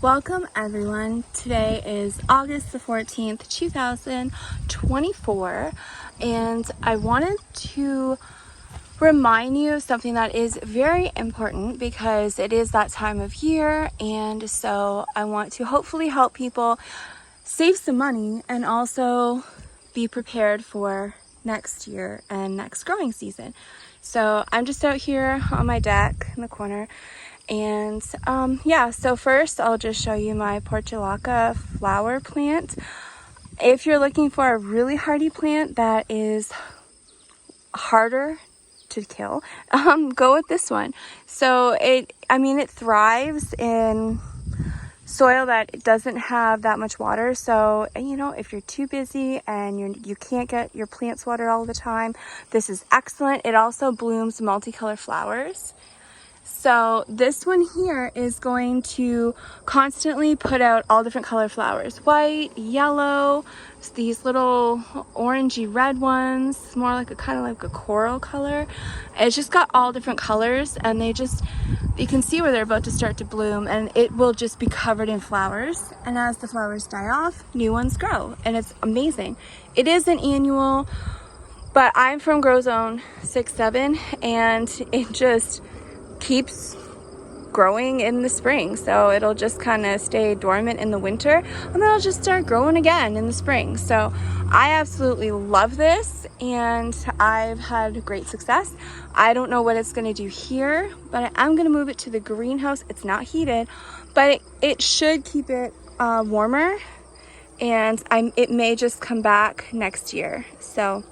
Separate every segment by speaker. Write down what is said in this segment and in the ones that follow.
Speaker 1: Welcome everyone. Today is August the 14th, 2024, and I wanted to remind you of something that is very important because it is that time of year, and so I want to hopefully help people save some money and also be prepared for next year and next growing season. So I'm just out here on my deck in the corner. And so first I'll just show you my portulaca flower plant. If you're looking for a really hardy plant that is harder to kill, go with this one. So it thrives in soil that doesn't have that much water. So, if you're too busy and you can't get your plants watered all the time, this is excellent. It also blooms multicolored flowers. So this one here is going to constantly put out all different color flowers. White, yellow, these little orangey red ones, more like kind of like a coral color. It's just got all different colors, and you can see where they're about to start to bloom, and it will just be covered in flowers. And as the flowers die off, new ones grow, and it's amazing. It is an annual, but I'm from Grow Zone 6-7, and it just keeps growing in the spring. So it'll just kind of stay dormant in the winter, and then it'll just start growing again in the spring. So I absolutely love this, and I've had great success. I don't know what it's going to do here, but I'm going to move it to the greenhouse. It's not heated, but it should keep it warmer, and it may just come back next year. So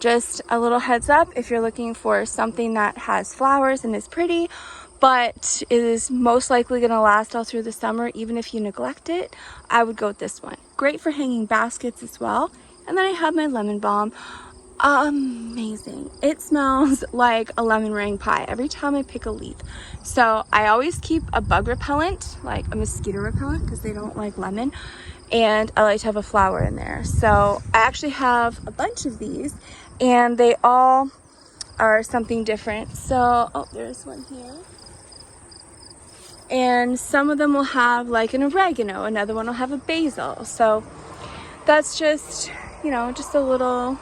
Speaker 1: just a little heads up, if you're looking for something that has flowers and is pretty, but is most likely going to last all through the summer, even if you neglect it, I would go with this one. Great for hanging baskets as well. And then I have my lemon balm. Amazing. It smells like a lemon meringue pie every time I pick a leaf. So I always keep a bug repellent, like a mosquito repellent, because they don't like lemon. And I like to have a flower in there. So I actually have a bunch of these, and they all are something different. So, there's one here. And some of them will have like an oregano, another one will have a basil. So that's just a little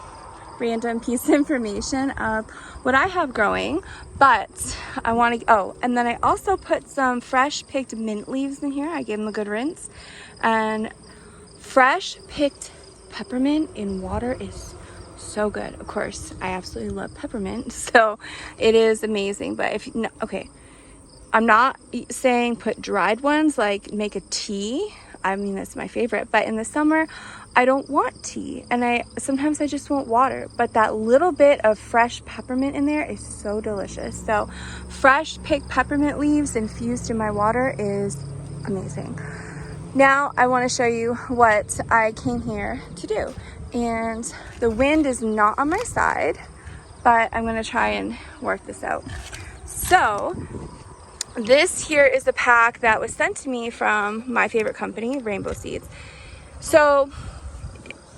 Speaker 1: random piece of information of what I have growing. But I want to, and then I also put some fresh picked mint leaves in here. I gave them a good rinse. And fresh picked peppermint in water is so good. Of course, I absolutely love peppermint, so it is amazing. But I'm not saying put dried ones, like make a tea. That's my favorite. But in the summer, I don't want tea, and sometimes I just want water. But that little bit of fresh peppermint in there is so delicious. So fresh picked peppermint leaves infused in my water is amazing. Now I want to show you what I came here to do. And the wind is not on my side, but I'm going to try and work this out. So this here is a pack that was sent to me from my favorite company, Rainbow Seeds. So,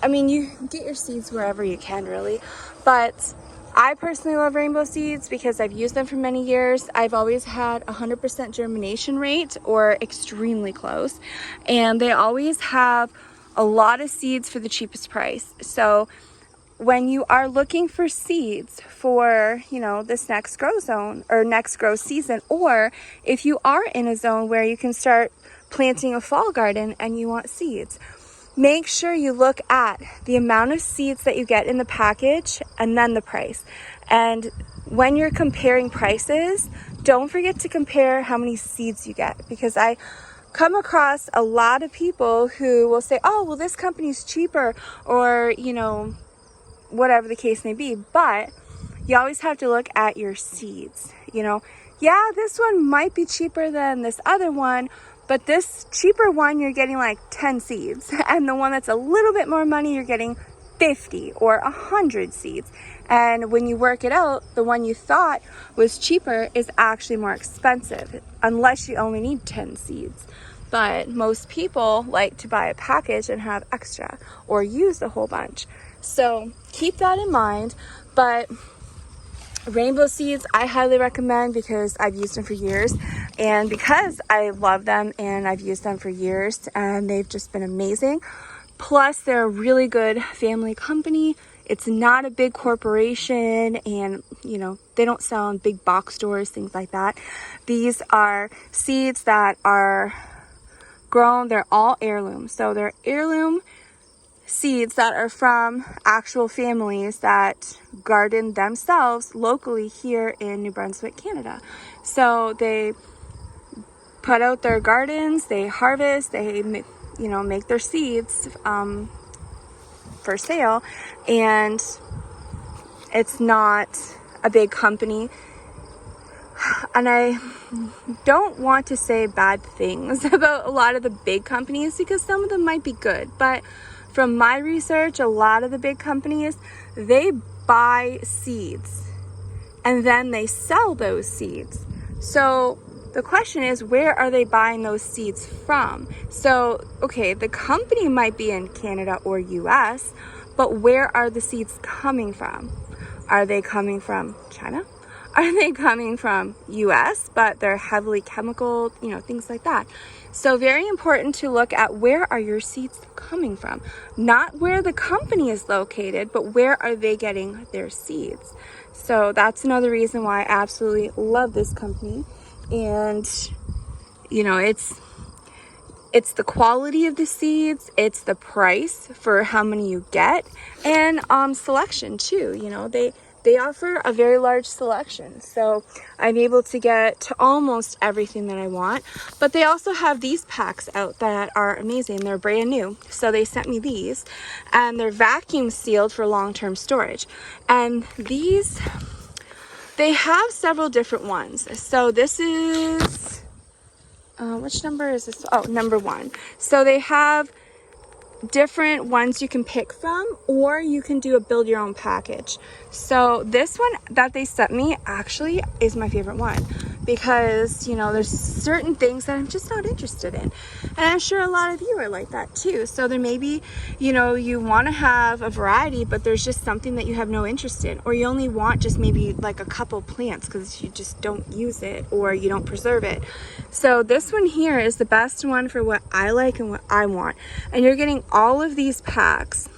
Speaker 1: you get your seeds wherever you can, really. But I personally love Rainbow Seeds because I've used them for many years. I've always had 100% germination rate, or extremely close. And they always have a lot of seeds for the cheapest price. So when you are looking for seeds for, this next grow zone or next grow season, or if you are in a zone where you can start planting a fall garden and you want seeds, make sure you look at the amount of seeds that you get in the package and then the price. And when you're comparing prices, don't forget to compare how many seeds you get, because I come across a lot of people who will say, oh, well, this company's cheaper, or, whatever the case may be. But you always have to look at your seeds. This one might be cheaper than this other one, but this cheaper one, you're getting like 10 seeds. And the one that's a little bit more money, you're getting 50 or 100 seeds. And when you work it out, the one you thought was cheaper is actually more expensive, unless you only need 10 seeds. But most people like to buy a package and have extra, or use a whole bunch. So keep that in mind. But Rainbow seeds I highly recommend because I've used them for years, and because I love them and I've used them for years, and they've just been amazing. Plus, they're a really good family company. It's not a big corporation, and you know, they don't sell in big box stores, things like that. These are seeds that are grown. They're all heirloom. So they're heirloom seeds that are from actual families that garden themselves locally here in New Brunswick, Canada. So they put out their gardens, they harvest, they, you know, make their seeds for sale, and it's not a big company. And I don't want to say bad things about a lot of the big companies because some of them might be good, but from my research, a lot of the big companies, they buy seeds and then they sell those seeds. So the question is, where are they buying those seeds from? So, okay, the company might be in Canada or US, but where are the seeds coming from? Are they coming from China? Are they coming from US, but they're heavily chemical, you know, things like that. So very important to look at where are your seeds coming from? Not where the company is located, but where are they getting their seeds? So that's another reason why I absolutely love this company. And, you know, it's the quality of the seeds, it's the price for how many you get, and selection too. You know, they offer a very large selection, so I'm able to get almost everything that I want. But they also have these packs out that are amazing. They're brand new, so they sent me these, and they're vacuum sealed for long-term storage. And these, they have several different ones. So this is which number is this? Oh, number 1. So they have different ones you can pick from, or you can do a build your own package. So this one that they sent me actually is my favorite one, because you know, there's certain things that I'm just not interested in, and I'm sure a lot of you are like that too. So there may be, you know, you want to have a variety, but there's just something that you have no interest in, or you only want just maybe like a couple plants because you just don't use it or you don't preserve it. So this one here is the best one for what I like and what I want. And you're getting all of these packs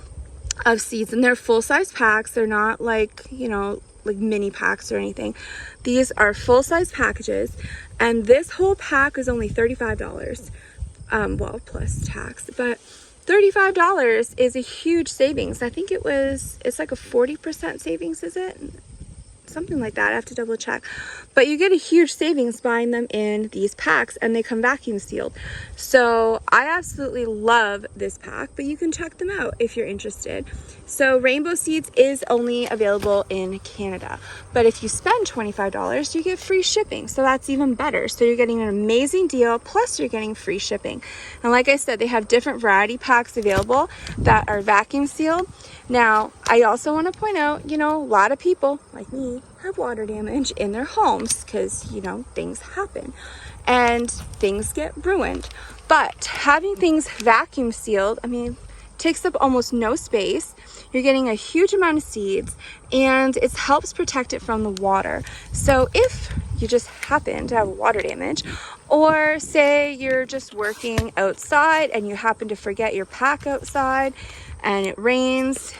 Speaker 1: of seeds, and they're full-size packs. They're not like, you know, like mini packs or anything. These are full-size packages, and this whole pack is only $35. Well, plus tax, but $35 is a huge savings. I think it's like a 40% savings, is it? Something like that. I have to double check. But you get a huge savings buying them in these packs, and they come vacuum sealed. So I absolutely love this pack, but you can check them out if you're interested. So Rainbow Seeds is only available in Canada, but if you spend $25, you get free shipping. So that's even better. So you're getting an amazing deal, plus you're getting free shipping. And like I said, they have different variety packs available that are vacuum sealed. Now, I also want to point out, you know, a lot of people like me have water damage in their homes because, you know, things happen and things get ruined. But having things vacuum sealed, I mean, takes up almost no space. You're getting a huge amount of seeds, and it helps protect it from the water. So if you just happen to have water damage, or say you're just working outside and you happen to forget your pack outside and it rains,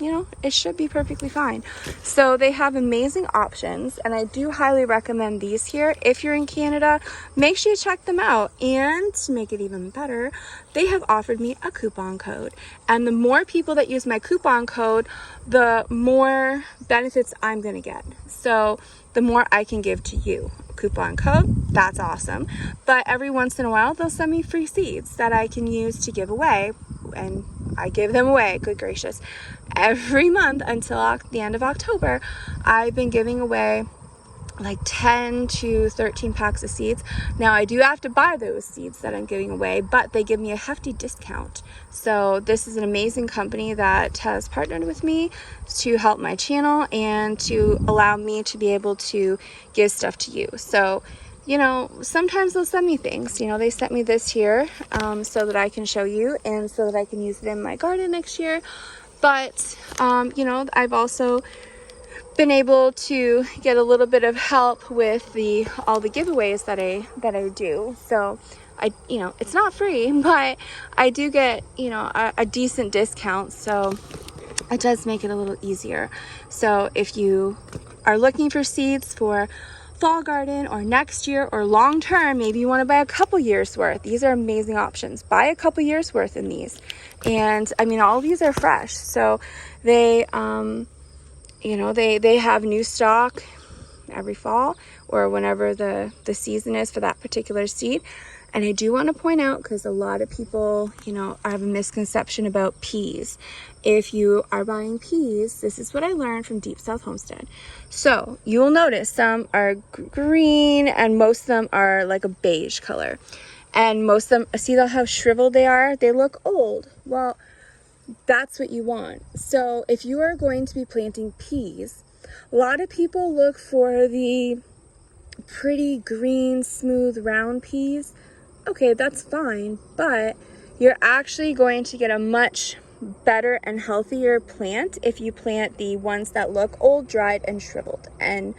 Speaker 1: you know, it should be perfectly fine. So they have amazing options, and I do highly recommend these here. If you're in Canada, make sure you check them out. And to make it even better, they have offered me a coupon code, and the more people that use my coupon code, the more benefits I'm going to get. So the more I can give to you. Coupon code, that's awesome. But every once in a while, they'll send me free seeds that I can use to give away, and I give them away, good gracious. Every month until the end of October, I've been giving away like 10 to 13 packs of seeds. Now I do have to buy those seeds that I'm giving away, but they give me a hefty discount. So this is an amazing company that has partnered with me to help my channel and to allow me to be able to give stuff to you. So, you know, sometimes they'll send me things. You know, they sent me this here so that I can show you and so that I can use it in my garden next year. But, you know, I've also been able to get a little bit of help with all the giveaways that I do. So it's not free, but I do get, a decent discount. So it does make it a little easier. So if you are looking for seeds for fall garden or next year or long term, maybe you want to buy a couple years worth, these are amazing options. Buy a couple years worth in these. And I mean, all of these are fresh. So they, they have new stock every fall or whenever the season is for that particular seed. And I do want to point out, because a lot of people, have a misconception about peas. If you are buying peas, this is what I learned from Deep South Homestead. So you will notice some are green and most of them are like a beige color. And most of them, see how shriveled they are? They look old. Well, that's what you want. So if you are going to be planting peas, a lot of people look for the pretty green, smooth, round peas. Okay, that's fine, but you're actually going to get a much better and healthier plant if you plant the ones that look old, dried, and shriveled and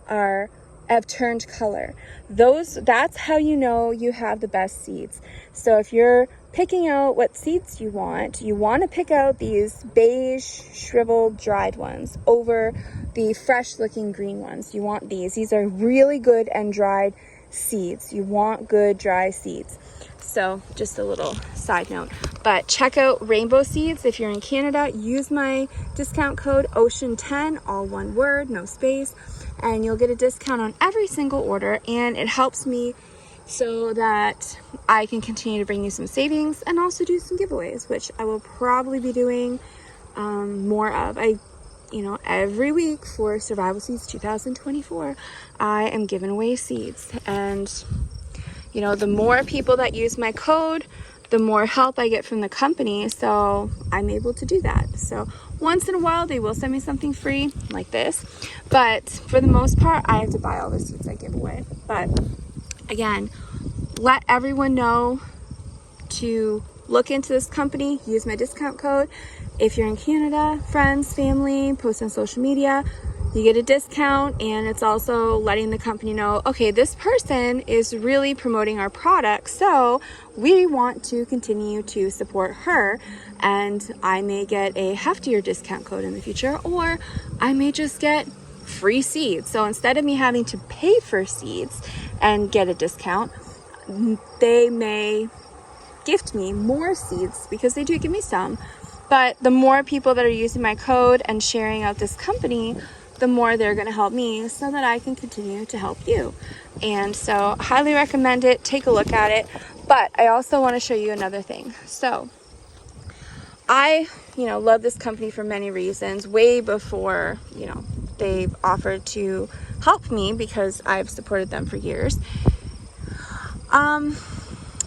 Speaker 1: have turned color. That's how you know you have the best seeds. So if you're picking out what seeds you want to pick out these beige, shriveled, dried ones over the fresh looking green ones. You want these. These are really good and dried seeds. You want good dry seeds. So just a little side note, but check out Rainbow Seeds. If you're in Canada, use my discount code OCEAN10, all one word, no space, and you'll get a discount on every single order. And it helps me so that I can continue to bring you some savings and also do some giveaways, which I will probably be doing more of. Every week for Survival Seeds 2024, I am giving away seeds. And, the more people that use my code, the more help I get from the company. So I'm able to do that. So once in a while, they will send me something free like this. But for the most part, I have to buy all the seeds I give away. But again, let everyone know to look into this company, use my discount code. If you're in Canada, friends, family, post on social media, you get a discount. And it's also letting the company know, okay, this person is really promoting our product, so we want to continue to support her. And I may get a heftier discount code in the future, or I may just get free seeds. So instead of me having to pay for seeds and get a discount, they may gift me more seeds, because they do give me some. But the more people that are using my code and sharing out this company, the more they're going to help me so that I can continue to help you. And so highly recommend it. Take a look at it. But I also want to show you another thing. So I, love this company for many reasons, way before, they've offered to help me, because I've supported them for years.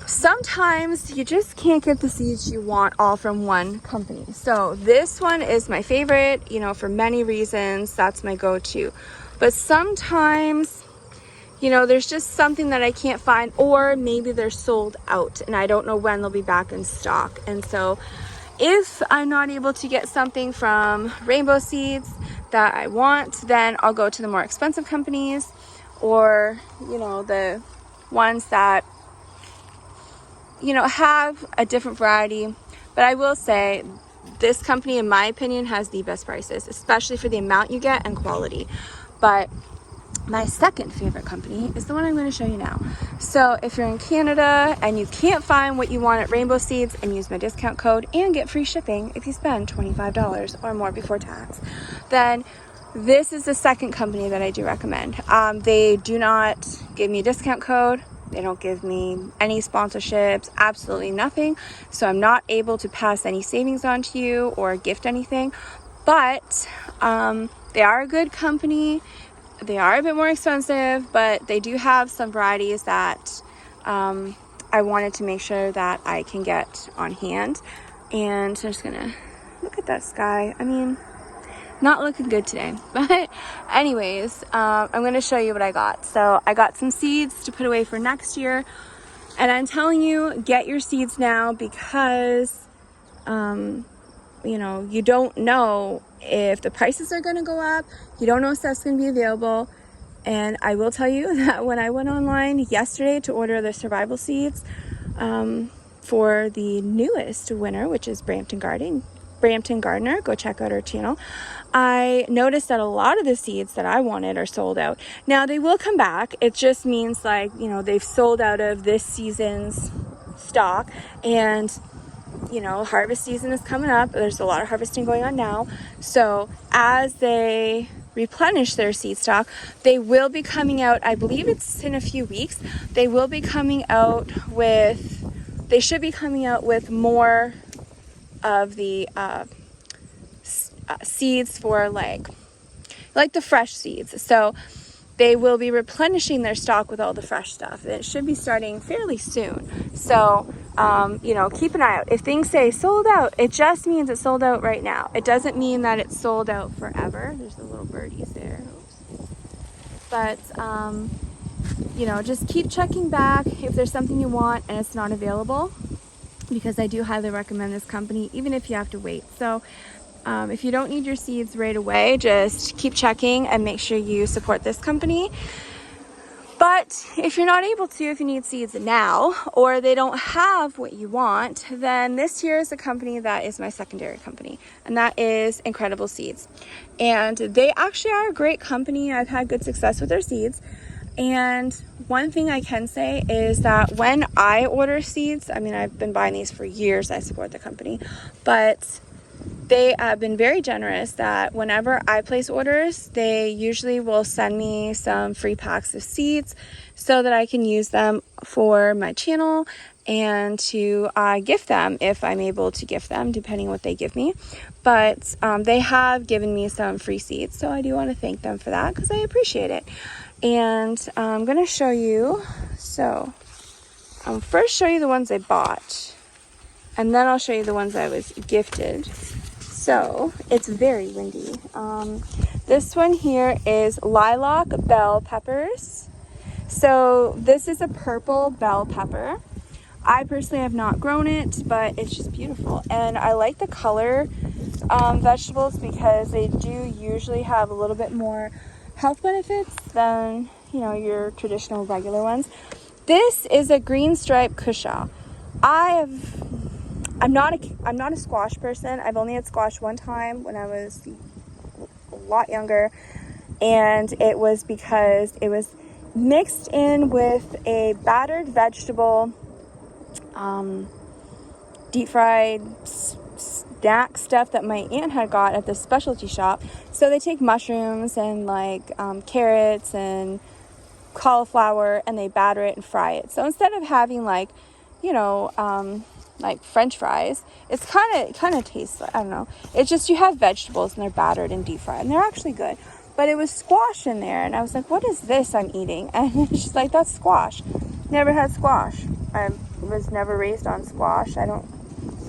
Speaker 1: Sometimes you just can't get the seeds you want all from one company. So this one is my favorite, for many reasons. That's my go-to. But sometimes, there's just something that I can't find, or maybe they're sold out and I don't know when they'll be back in stock. And so if I'm not able to get something from Rainbow Seeds that I want, then I'll go to the more expensive companies, or, the ones that have a different variety. But I will say this company, in my opinion, has the best prices, especially for the amount you get and quality. But my second favorite company is the one I'm going to show you now. So if you're in Canada and you can't find what you want at Rainbow Seeds, and use my discount code and get free shipping if you spend $25 or more before tax, then this is the second company that I do recommend. They do not give me a discount code. They don't give me any sponsorships, absolutely nothing. So I'm not able to pass any savings on to you or gift anything. But they are a good company. They are a bit more expensive, but they do have some varieties that I wanted to make sure that I can get on hand. And so I'm just gonna look at that sky. I mean, not looking good today, but anyways, I'm going to show you what I got. So I got some seeds to put away for next year, and I'm telling you, get your seeds now, because you don't know if the prices are going to go up. You don't know if stuff's going to be available. And I will tell you that when I went online yesterday to order the survival seeds for the newest winner, which is Brampton Gardener, go check out our channel, I noticed that a lot of the seeds that I wanted are sold out. Now they will come back. It just means like, they've sold out of this season's stock, and harvest season is coming up. There's a lot of harvesting going on now. So as they replenish their seed stock, they will be coming out, I believe it's in a few weeks, they should be coming out with more of the seeds for like the fresh seeds. So they will be replenishing their stock with all the fresh stuff. It should be starting fairly soon. So, keep an eye out. If things say sold out, it just means it's sold out right now. It doesn't mean that it's sold out forever. There's the little birdies there. But, just keep checking back if there's something you want and it's not available, because I do highly recommend this company, even if you have to wait. So, if you don't need your seeds right away, just keep checking and make sure you support this company. But if you're not able to, if you need seeds now, or they don't have what you want, then this here is a company that is my secondary company, and that is Incredible Seeds. And they actually are a great company. I've had good success with their seeds. And one thing I can say is that when I order seeds, I've been buying these for years. I support the company, but they have been very generous that whenever I place orders, they usually will send me some free packs of seeds so that I can use them for my channel and to gift them if I'm able to gift them, depending on what they give me. But they have given me some free seeds, so I do want to thank them for that because I appreciate it. And I'm going to show you. So I'll first show you the ones I bought, and then I'll show you the ones I was gifted. So it's very windy. This one here is Lilac Bell Peppers. So this is a purple bell pepper. I personally have not grown it, but it's just beautiful. And I like the color vegetables because they do usually have a little bit more health benefits than, your traditional regular ones. This is a green stripe cushaw. I'm not a squash person. I've only had squash one time when I was a lot younger, and it was because it was mixed in with a battered vegetable, deep fried snack stuff that my aunt had got at the specialty shop. So they take mushrooms and carrots and cauliflower, and they batter it and fry it. So instead of having like French fries, it's kind of tastes like, I don't know, it's just you have vegetables and they're battered and deep fried, and they're actually good. But it was squash in there, and I was like, what is this I'm eating? And she's like, that's squash. Never had squash. I was never raised on squash. I don't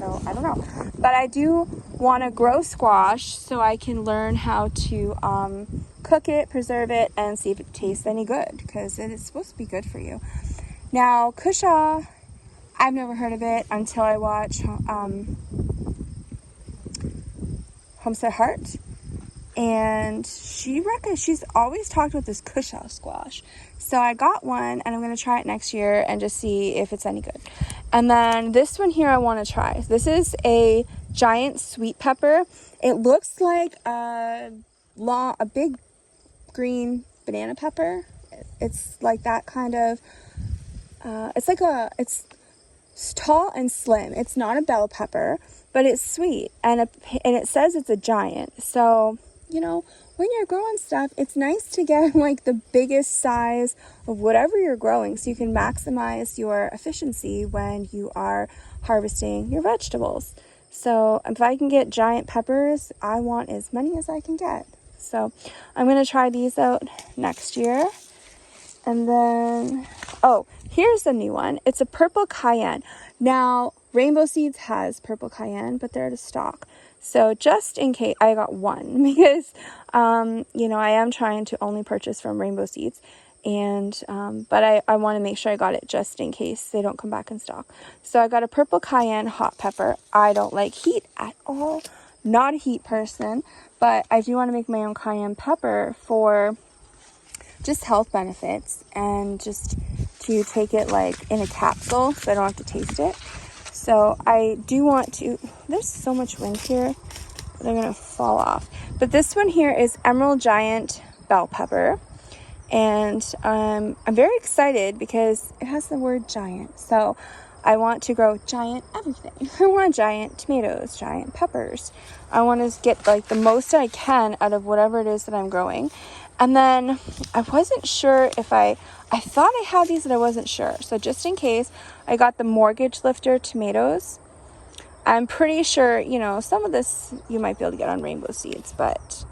Speaker 1: know. But I do want to grow squash so I can learn how to cook it, preserve it, and see if it tastes any good, because it is supposed to be good for you. Now, cushaw, I've never heard of it until I watch Homestead Heart, and she's always talked about this cushaw squash. So I got one, and I'm going to try it next year and just see if it's any good. And then this one here I want to try. This is a giant sweet pepper. It looks like a big green banana pepper. It's like that kind of, it's tall and slim. It's not a bell pepper, but it's sweet, and it says it's a giant. So, when you're growing stuff, it's nice to get like the biggest size of whatever you're growing so you can maximize your efficiency when you are harvesting your vegetables. So if I can get giant peppers, I want as many as I can get. So I'm going to try these out next year. And then, here's a new one. It's a purple cayenne. Now, Rainbow Seeds has purple cayenne, but they're out of stock. So just in case, I got one because, I am trying to only purchase from Rainbow Seeds. And but I want to make sure I got it just in case they don't come back in stock. So I got a purple cayenne hot pepper. I don't like heat at all, not a heat person, but I do want to make my own cayenne pepper for just health benefits and just to take it like in a capsule so I don't have to taste it. So I do want to, there's so much wind here, they're gonna fall off. But this one here is Emerald Giant Bell Pepper. And I'm very excited because it has the word giant. So I want to grow giant everything. I want giant tomatoes, giant peppers. I want to get like the most I can out of whatever it is that I'm growing. And then I wasn't sure if I thought I had these and I wasn't sure. So just in case, I got the Mortgage Lifter tomatoes. I'm pretty sure, you know, some of this you might be able to get on Rainbow Seeds, but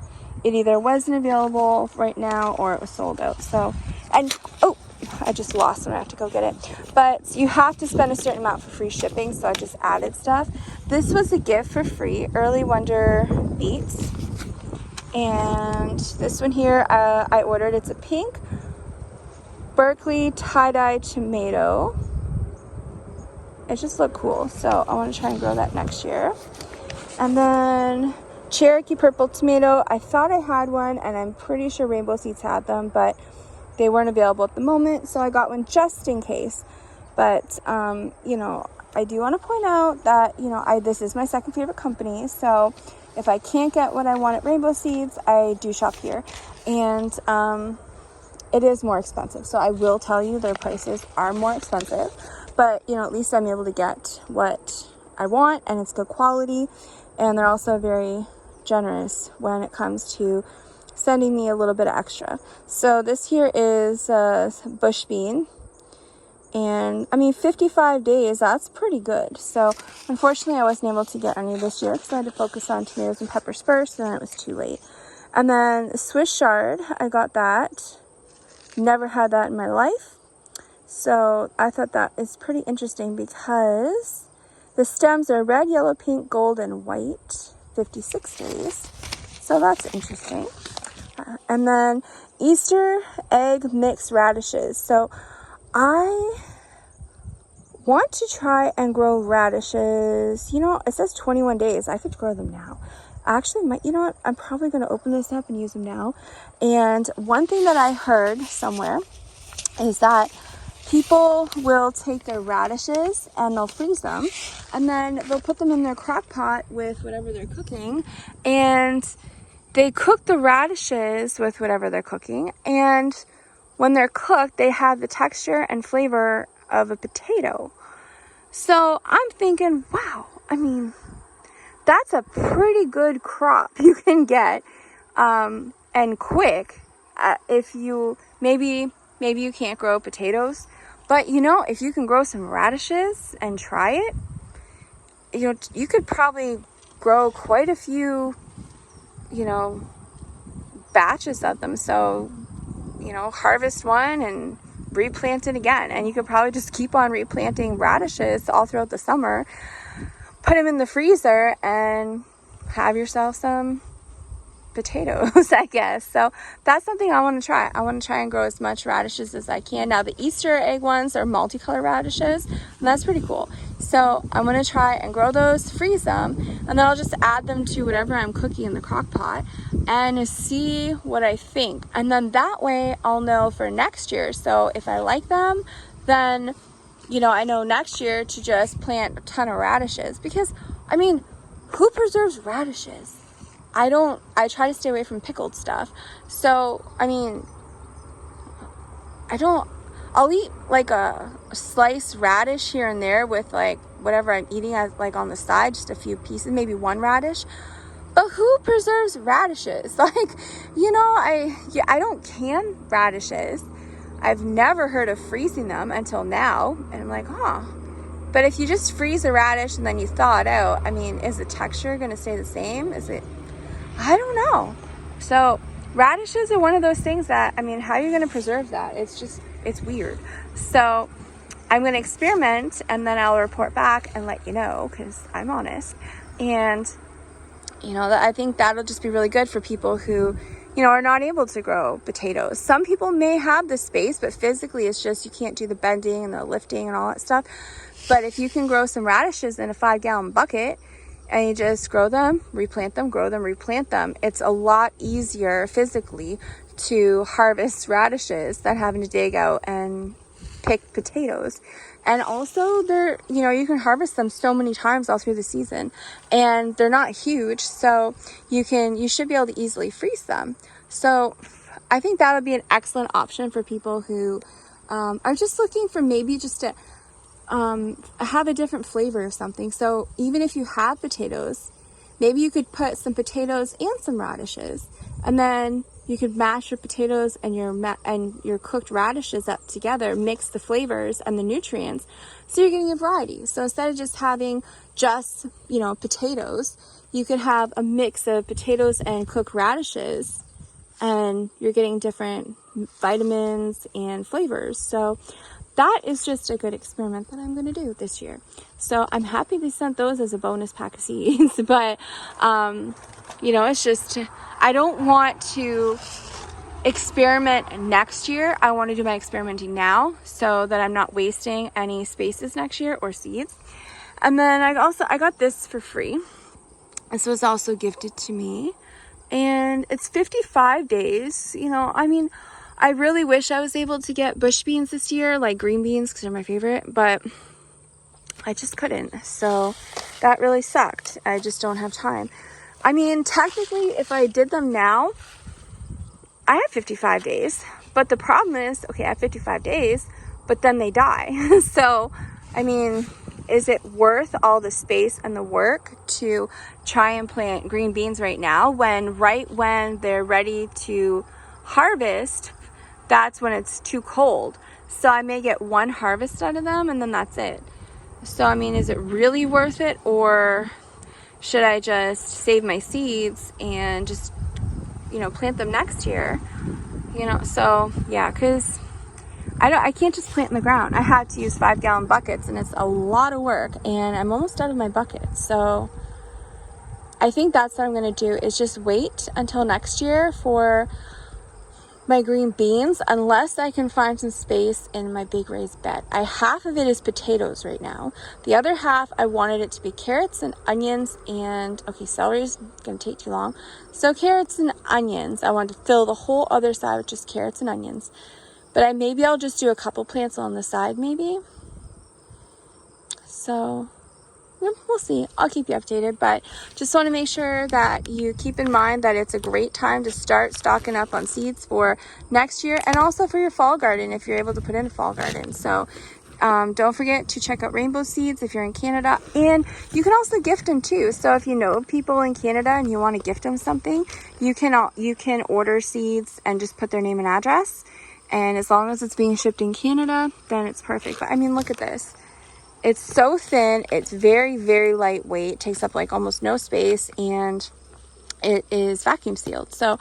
Speaker 1: it either wasn't available right now or it was sold out. So, and oh, I just lost it. I have to go get it. But you have to spend a certain amount for free shipping, so I just added stuff. This was a gift for free, Early Wonder beets. And this one here I ordered. It's a pink Berkeley tie-dye tomato. It just looked cool, so I want to try and grow that next year. And then Cherokee Purple Tomato. I thought I had one, and I'm pretty sure Rainbow Seeds had them, but they weren't available at the moment, so I got one just in case. But, you know, I do want to point out that, you know, this is my second favorite company, so if I can't get what I want at Rainbow Seeds, I do shop here. And it is more expensive, so I will tell you their prices are more expensive. But, you know, at least I'm able to get what I want, and it's good quality. And they're also very generous when it comes to sending me a little bit of extra. So this here is bush bean. And, I mean, 55 days, that's pretty good. So, unfortunately, I wasn't able to get any this year because I had to focus on tomatoes and peppers first, and then it was too late. And then Swiss chard, I got that. Never had that in my life. So I thought that is pretty interesting because the stems are red, yellow, pink, gold, and white, 56 days. So that's interesting. And then Easter egg mixed radishes. So I want to try and grow radishes. You know, it says 21 days. I could grow them now. Actually, you know what? I'm probably going to open this up and use them now. And one thing that I heard somewhere is that people will take their radishes and they'll freeze them, and then they'll put them in their crock pot with whatever they're cooking, and they cook the radishes with whatever they're cooking, and when they're cooked, they have the texture and flavor of a potato. So I'm thinking, wow, I mean, that's a pretty good crop you can get, and quick. If you, maybe you can't grow potatoes, but, you know, if you can grow some radishes and try it, you know, you could probably grow quite a few, you know, batches of them. So, you know, harvest one and replant it again. And you could probably just keep on replanting radishes all throughout the summer, put them in the freezer, and have yourself some potatoes, I guess. So that's something I want to try. I want to try and grow as much radishes as I can. Now the Easter egg ones are multicolored radishes, and that's pretty cool. So I'm going to try and grow those, freeze them, and then I'll just add them to whatever I'm cooking in the crock pot and see what I think. And then that way I'll know for next year. So if I like them, then, you know, I know next year to just plant a ton of radishes, because, I mean, who preserves radishes? I try to stay away from pickled stuff. So, I mean, I'll eat like a sliced radish here and there with like whatever I'm eating as like on the side, just a few pieces, maybe one radish. But who preserves radishes? Like, you know, I don't can radishes. I've never heard of freezing them until now. And I'm like, huh. But if you just freeze a radish and then you thaw it out, I mean, is the texture going to stay the same? I don't know. So radishes are one of those things that, I mean, how are you going to preserve that? It's weird. So I'm going to experiment, and then I'll report back and let you know, because I'm honest. And, you know, I think that'll just be really good for people who, are not able to grow potatoes. Some people may have the space, but physically it's just you can't do the bending and the lifting and all that stuff. But if you can grow some radishes in a 5-gallon bucket and you just grow them, replant them, grow them, replant them, it's a lot easier physically to harvest radishes than having to dig out and pick potatoes. And also they're, you can harvest them so many times all through the season, and they're not huge, so you should be able to easily freeze them. So I think that would be an excellent option for people who are just looking for maybe just to have a different flavor or something. So even if you have potatoes, maybe you could put some potatoes and some radishes, and then you could mash your potatoes and your cooked radishes up together, mix the flavors and the nutrients, so you're getting a variety. So instead of just having just, potatoes, you could have a mix of potatoes and cooked radishes, and you're getting different vitamins and flavors. So that is just a good experiment that I'm going to do this year. So I'm happy they sent those as a bonus pack of seeds, but it's just, I don't want to experiment next year. I want to do my experimenting now so that I'm not wasting any spaces next year or seeds. And then I got this for free. This was also gifted to me, and it's 55 days. I really wish I was able to get bush beans this year, like green beans, because they're my favorite, but I just couldn't. So that really sucked. I just don't have time. Technically, if I did them now, I have 55 days. But the problem is, okay, I have 55 days, but then they die. So, is it worth all the space and the work to try and plant green beans right now right when they're ready to harvest, that's when it's too cold? So I may get one harvest out of them and then that's it. So, is it really worth it, or should I just save my seeds and just, plant them next year? So yeah, because I can't just plant in the ground. I had to use 5-gallon buckets, and it's a lot of work, and I'm almost out of my buckets. So I think that's what I'm going to do, is just wait until next year for my green beans, unless I can find some space in my big raised bed. Half of it is potatoes right now. The other half, I wanted it to be carrots and onions and, okay, celery is going to take too long. So carrots and onions. I wanted to fill the whole other side with just carrots and onions. But maybe I'll just do a couple plants on the side maybe. So we'll see. I'll keep you updated, but just want to make sure that you keep in mind that it's a great time to start stocking up on seeds for next year, and also for your fall garden if you're able to put in a fall garden. So don't forget to check out rainbow seeds if you're in Canada, and you can also gift them too. So if you know people in Canada and you want to gift them something, you can order seeds and just put their name and address, and as long as it's being shipped in Canada, then it's perfect. But look at this. It's so thin. It's very, very lightweight. Takes up like almost no space, and it is vacuum sealed. So,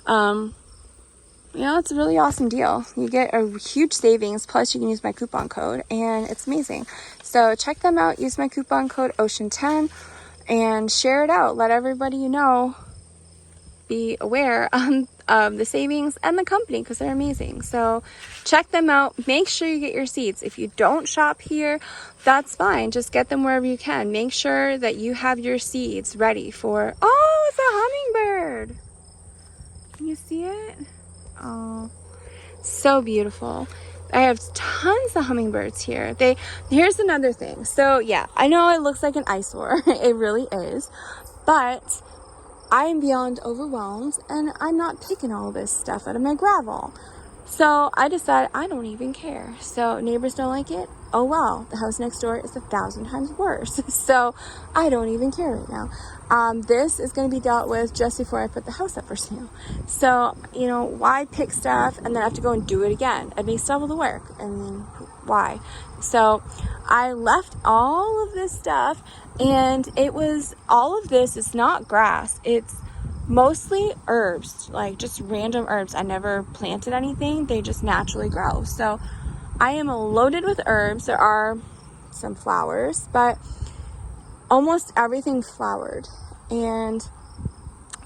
Speaker 1: it's a really awesome deal. You get a huge savings. Plus, you can use my coupon code, and it's amazing. So check them out. Use my coupon code OCEAN10 and share it out. Let everybody you know be aware of the savings and the company, because they're amazing. So check them out. Make sure you get your seeds. If you don't shop here, that's fine. Just get them wherever you can. Make sure that you have your seeds ready for, oh, it's a hummingbird. Can you see it? Oh, so beautiful. I have tons of hummingbirds here. Here's another thing. So yeah, I know it looks like an eyesore. It really is. But I am beyond overwhelmed, and I'm not picking all this stuff out of my gravel. So I decided I don't even care. So neighbors don't like it. Oh well, the house next door is 1,000 times worse. So I don't even care right now. This is going to be dealt with just before I put the house up for sale. So, why pick stuff and then have to go and do it again? It makes double the work. Why? So I left all of this stuff, and all of this is not grass. It's mostly herbs, like just random herbs. I never planted anything. They just naturally grow. So I am loaded with herbs. There are some flowers, but almost everything flowered. And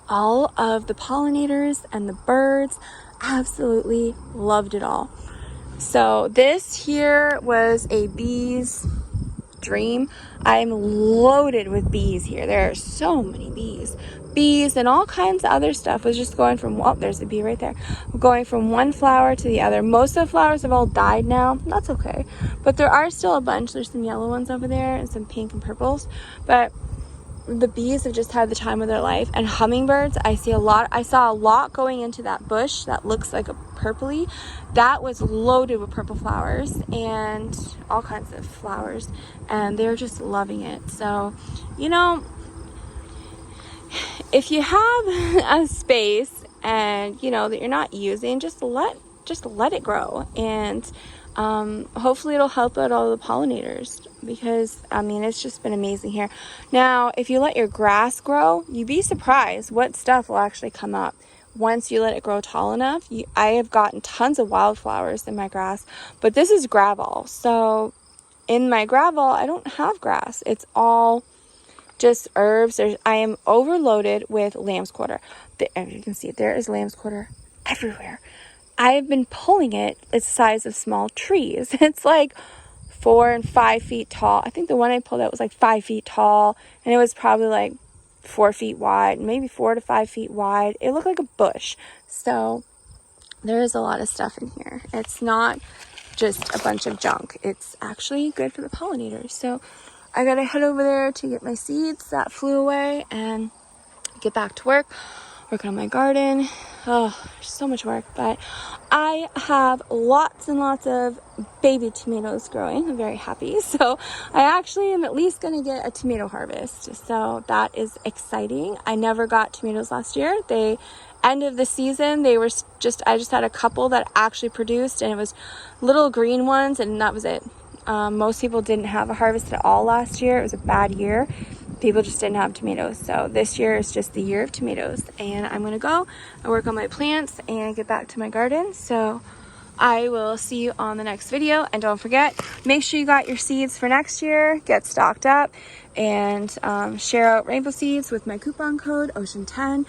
Speaker 1: all of the pollinators and the birds. Absolutely loved it all. So this here was a bee's dream. I'm loaded with bees here. There are so many bees. Bees and all kinds of other stuff was just going from, oh, there's a bee right there. Going from one flower to the other. Most of the flowers have all died now. That's okay. But there are still a bunch. There's some yellow ones over there and some pink and purples. But the bees have just had the time of their life. And hummingbirds, I saw a lot going into that bush that looks like a purpley. That was loaded with purple flowers and all kinds of flowers, and they're just loving it. So, you know, if you have a space and you know that you're not using, just let it grow, and hopefully it'll help out all the pollinators, because I mean, it's just been amazing here. Now, if you let your grass grow, you'd be surprised what stuff will actually come up once you let it grow tall enough. I have gotten tons of wildflowers in my grass, but this is gravel. So in my gravel, I don't have grass. It's all just herbs. I am overloaded with lamb's quarter. As you can see, there is lamb's quarter everywhere. I've been pulling it. It's the size of small trees. It's like 4 and 5 feet tall. I think the one I pulled out was like 5 feet tall, and it was probably like 4 feet wide, maybe 4 to 5 feet wide. It looked like a bush. So there is a lot of stuff in here. It's not just a bunch of junk. It's actually good for the pollinators. So I gotta head over there to get my seeds that flew away and get back to work on my garden. Oh, there's so much work, but I have lots and lots of baby tomatoes growing. I'm very happy. So I actually am at least going to get a tomato harvest. So that is exciting. I never got tomatoes last year. End of the season, I just had a couple that actually produced, and it was little green ones, and that was it. Most people didn't have a harvest at all last year. It was a bad year. People just didn't have tomatoes. So this year is just the year of tomatoes, and I'm gonna go and work on my plants and get back to my garden. So I will see you on the next video, and don't forget, make sure you got your seeds for next year. Get stocked up, and share out rainbow seeds with my coupon code OCEAN10.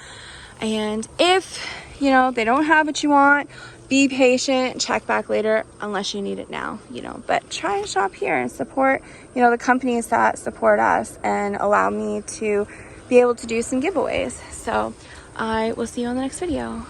Speaker 1: And if you know they don't have what you want, be patient, check back later unless you need it now, you know. But try and shop here and support, you know, the companies that support us and allow me to be able to do some giveaways. So I will see you on the next video.